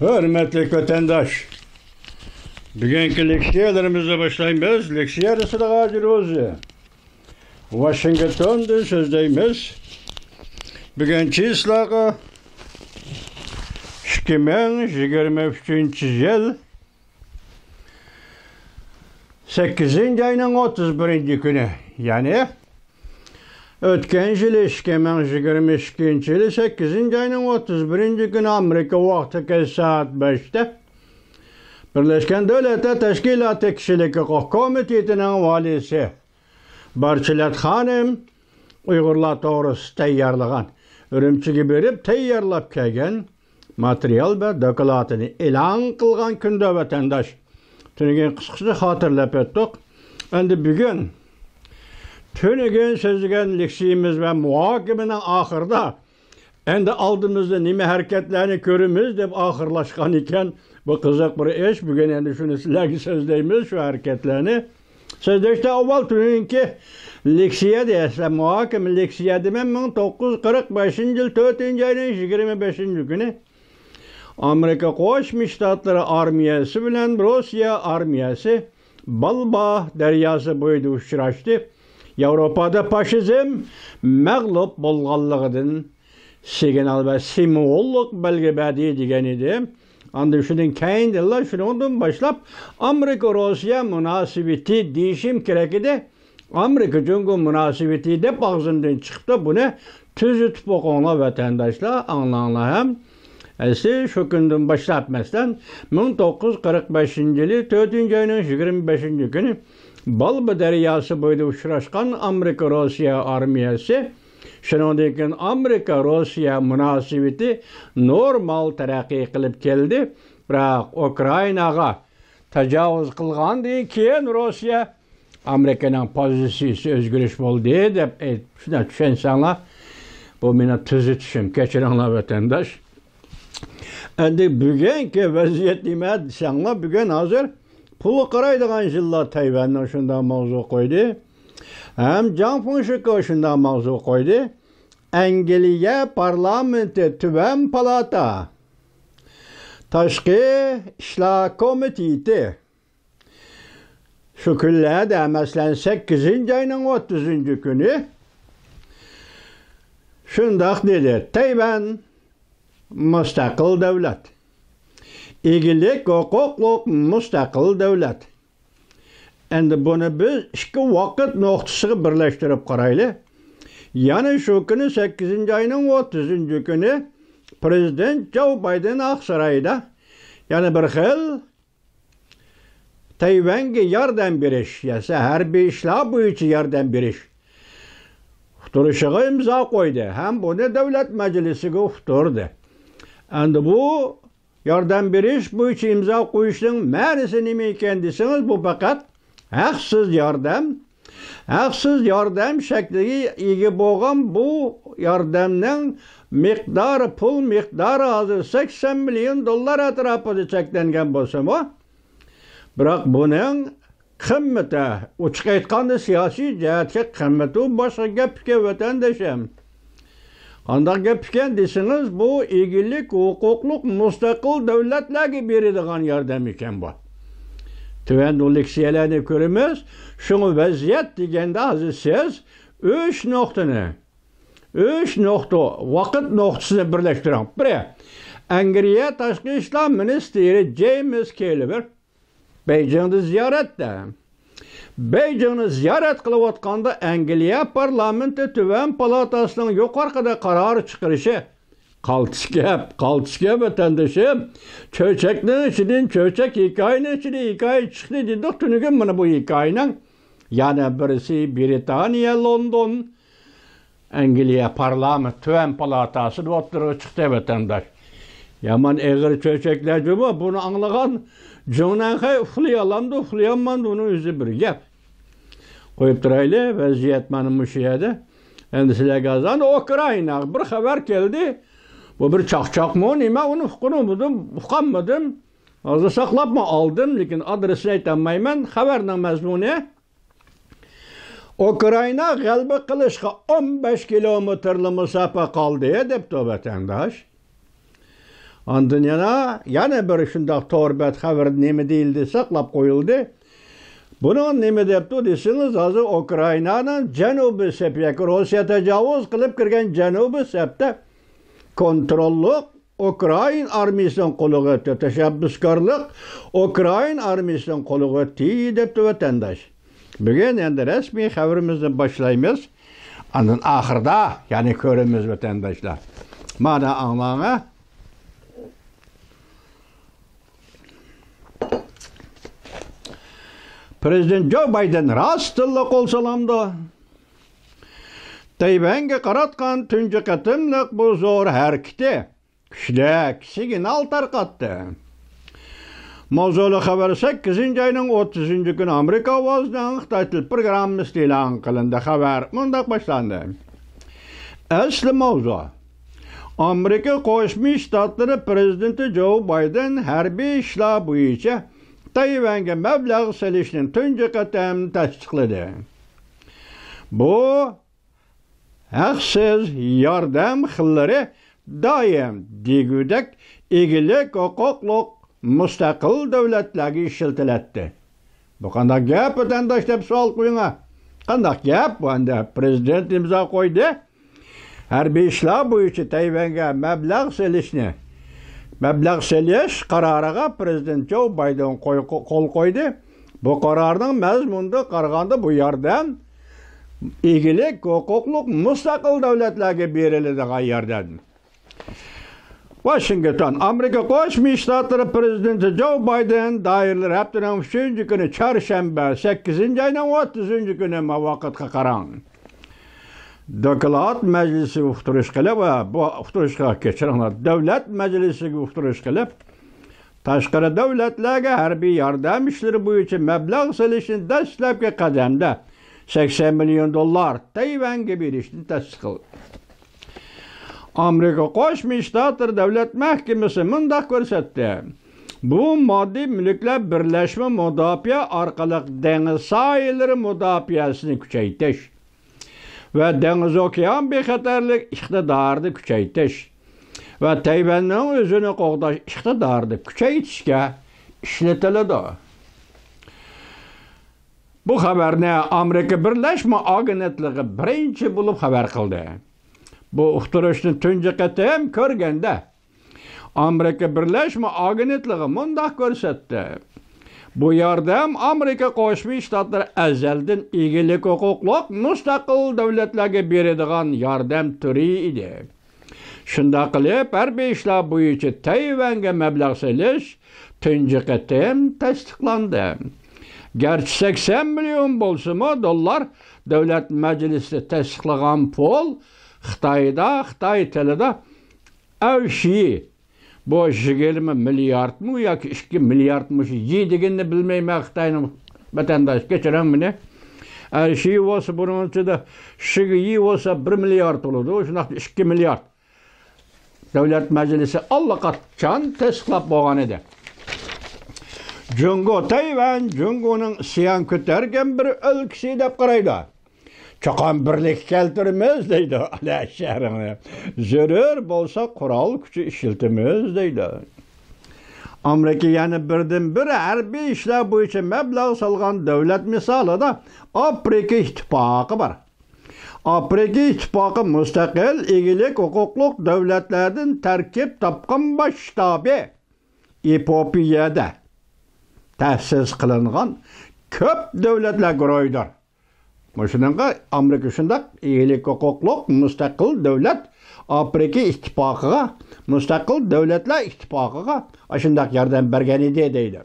Hürmetli vatandaş, bugünkü leksiyalarımıza başlayımız. Leksiya arasında gajırız. Washington'da sözdeyimiz. Bugünkü islağı 2023 yıl 8. ayının 31. günü. Yani ötken yıl 2022 yılı 8. ayının 31. günü Amerika vakti saat 5'te Birleşken Devletler Teşkilatı Kişilik Hukuk Komitesi'nin valisi Barçilat Hanım Uygurlar doğrusu tayyorlagan, Ürümchiga berip tayyorlab kelgan material ve dokladını e'lon qilgan kunda vatandaş. Tunigen qisqacha xotirlab o'tdik. Endi bugun tunigen so'zlagan leksiyamiz ve muhokimenin ahırda endi oldimizda nima hareketlerini ko'ramiz deb oxirlashgan ekan. Bu qiziq bir ish. Bugun endi shuni sizlarga so'zlaymiz şu hareketlerini. So'zlashda avval tuninki leksiya deyasizlar, muhokama leksiya demem 1945 yıl 4. ayının 25. günü Amerika Qo'shma Shtatlar armiyasi bilan Rossiya armiyasi Balba daryosi bo'yida uchrashdi. Yevropada faşizm mag'lub bo'lganligidan signal ve simvollik belge berdi degan edi. Anda şunun keyindiler, şundan başlap Amerika Rossiya münasebeti değişim kerak edi. Amerika Cumhur münasebeti de ağzından çıktı. Bunu tüzütüp okuyanlar vatandaşlar anlayanlar hem. Esi şu günden başlatmasından 1945 yılı 4. ayının 25. günü Balba deryası boyunda uçraşkan Amerika Rossiya armiyası şundan Amerika Rossiya münasebeti normal terakki kılıp geldi. Bırak Ukrayna'ga tecavüz kılgandan keyin Rossiya Amerika'nın pozisiyası özgürlüş oldu deyip şuna düşünsenler bu meni tüzütüşüm geçirenler vatandaş. Endi bugünkü vaziyet nima desenler bugün hazır pulu qaraydigan yıllar Tayvan'dan şundan mavzu koydu. Hem Can Funshiko şundan mavzu koydu. Angliya parlamenti tüven palata Tashqi ishlar komiteti şu kunlarda mesela 8. ayının 30. günü şundaq dedi. Tayvan müstakil devlet. İgilik hukukluk müstakil devlet. Endi bunu biz iki vakit noktası birleştirip qaraylı. Yani şu günü 8. ayının 30. günü Prezident Joe Biden Aksaray'da yani bir xil Tayvan'a yardım beriş, yasa harbiy ishlar bo'yicha yardım beriş uqtirishga imzo qo'ydi. Hem bunu Devlet Meclisi'ne uqtirdi. Endi bu yardım beriş bo'yicha imzo qo'yishning ma'nosi nima ekan desangiz, bu faqat haqsiz yardım. Haqsiz yardım şekliga ega bo'lgan bu yordamning miqdori, pul miqdori hozir 80 milyon dollar atrofida cheklangan bo'lsa-mu, biroq buning qimmati, ochiq aytganda siyosiy jihatga qimmati boshqa gap ekan vatandoshim. Qanday gap ekan desangiz, bu egilik huquqliq mustaqil davlatlarga beradigan yordam ekan bu. Tüven o leksiyalarni ko'ramiz. Şunu vaziyet deganda hozir siz 3 vaqt noktasini birleştiring. Biri, Angliya Tashqi ishlar ministri James Cleaver Beijing'da ziyoratda. Beijing'ni ziyorat qilayotganda Angliya parlamenti tüven palatasining yuqorida qaror chiqarishi qaltis gap vatandoshim. Cho'chakning ichidan cho'chak, hikoyaning ichidan hikoya chiqdi dedik. Tunigan mana bu hikoyaning yana birisi Britaniya, London, Angliya parlament tüven palatasi o'tirib chiqdi vatandosh. Yaman eg'ir cho'chaklar bu. Bunu anglagan Jonanhay uxlayalamdi, uxlayolmadi, uni o'zi bir gap. Qo'yib turayli, vaziyat mana shu yerda. Endi sizlarga azan Ukraina bir xabar keldi. Bu bir çaqchaqmı nima, onu uqamadım. Hozir saqlabma aldım, lekin adresini aytolmayman. Xabarning mazmuni Ukraina g'alaba qilishga 15 kilometrli masofa qoldi debdi vatandosh. Ondan yana bir şundaq torbat xabar nima deyildi, saqlab qo'yildi. Buni nima debdi desiniz, hozir Ukrainaning janubiy sepga Rossiya tajovuz qilib kirgan janubiy sepda kontrolli Ukrayn armiyasining qo'liga o'tdi. Tashabbuskorlik Ukrayn armiyasining qo'liga o'tdi debdi vatandosh. Bugun endi rasmiy xabarimizni boshlaymiz. Andan oxirida, ya'ni ko'ramiz vatandoshlar. Mana anlanga Prezident Joe Biden rastlı qo'l salamdi. Tayvanga qaratgan tunji qatimliq bu zo'r harakati kuchli signal tarqatdi. Mavzuli xabar 8-oyning 30-kuni Amerika ovozidan Xitoy til programmasi e'lon qilindi. Xabar mundaq boshlandi. Asli mavzu Amerika Qo'shma Shtatlari prezidenti Joe Biden harbiy ishlar bo'yicha Tayvanga mablag' solishni tunji qatam tasdiqladi. Bu haqsiz yordam xillari doim degudek egilik huquqliq mustaqil davlatlarga ishlatiladi. Bu qanday gap vatandosh deb savol qo'ying. Qanday gap bu endi prezident imzo qo'ydi. Harbiy ishlar bo'yicha Tayvanga mablag' solish qaroriga prezident Joe Biden qo'l qo'ydi. Bu qarorning mazmunida qaraganda bu yordam egilik huquqliq mustaqil davlatlarga beriladigan yordam. Washington, Amerika Qo'shma Shtatlari prezidenti Joe Biden doirlar haftaning 3-kuni chorshanba 8-oyning 30-kuni muvaqqatga qarang. Doklad Meclisi uqtirish qilib va bu uqtirishga kechiringlar. Davlat Majlisiga uqtirish qilib, tashqari davlatlarga harbiy yordam ishlari bo'yicha mablag' solishni dastlabki qadamda $80 million Tayvanga berishni tasdiqladi. Amerika Qo'shma Shtatlari Davlat Mahkamasi mundaq ko'rsatdi. Bu moddiy mulklar birlashma mudofaa orqali dengiz sohillari mudofaasini kuchaytirish va dengiz okean bexatarlik iqtidorini kuchaytirish va Tayvanning o'zini qo'g'dash iqtidorini kuchaytirishga ishlatiladi. Bu xabarni Amerika Birlashma agentligi birinchi bo'lib xabar qildi. Bu uqtirishni tunji qatam ko'rganda Amerika Birlashma agentligi mundaq ko'rsatdi. Bu yordam Amerika Qo'shma Shtatlari azaldan egilik huquqliq mustaqil davlatlarga beradigan yordam turi edi. Shunda qilib harbiy ishlar bo'yicha Tayvanga mablag' solish tunji qatam tasdiqlandi. Gerçi 80 milyon bo'lsa-mu dollar Davlat Majlisida tasdiqlagan pul Xitoyda, Xitoy tilida avshi bu 20 milliardmi yoki 2 milliardmi yeydiganini bilmayman Xitoyning vatandosh kechiring meni. Avshi bo'lsa buning ichida shigi bo'lsa 1 milliard bo'ladi, shunaqda 2 milliard. Davlat Majlisi allaqachon tasdiqlab bo'lgan edi. Jungo Tayvan, Jungo'ning siyan ko'targan bir o'lkasi deb qaraydi. Chaqan birlik keltiramiz deydi. Ala shahrini. Zarur bo'lsa qurol kuchi ishlatamiz deydi. Amerika yana birdan-bir harbiy ishlar bo'yicha mablag' solgan davlat misolida Afrika ittifoqi bor. Afrika ittifoqi mustaqil egilik huquqliq davlatlardan tarkib topgan bosh shtabi Epoopiyada ta'sis qilingan ko'p davlatlar guruhidir. Shuningga Amerika shundaq egilik huquqliq mustaqil davlat Afrika ittifoqiga, mustaqil davlatlar ittifoqiga shundaq yordam bergan edi deydi.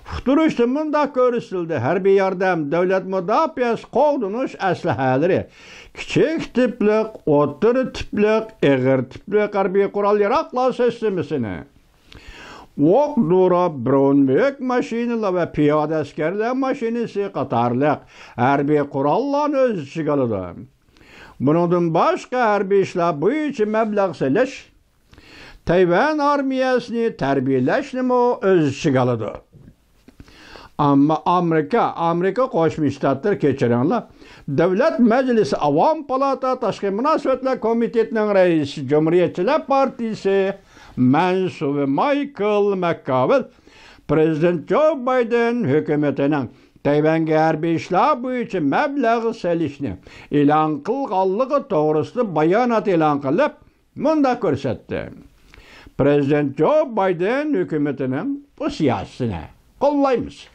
Uqtirishda mundaq ko'rsatildi. Harbiy yordam, davlat mudofaasi qo'g'dinish aslahalari, kichik tiplik, o'rta tiplik, og'ir tiplik harbiy qurol-yarog'lar sistemasini o'q dura, bronbek mashinalar va piyoda askarlar mashinasi qatorliq harbiy qurollarni o'z ichiga oladi. Bundan boshqa harbiy ishlar bo'yicha mablag' solish, Tayvan armiyasini tarbiyalashni o'z ichiga oladi. Ammo Amerika Qo'shma Shtatlari kechiringlar, Davlat Majlisi Avom palata Tashqi munosabatlar komitetining raisi Jumhuriyatchilar partiyasi mensubu Michael McConnell, Prezident Joe Biden hökümetinin Tayvanga harbiy ishlar bo'yicha mablag' selishni e'lon qilganligi to'g'risida bayonot e'lon qilib, bunda ko'rsatdi. Prezident Joe Biden hökümetinin bu siyasetini kollaymış.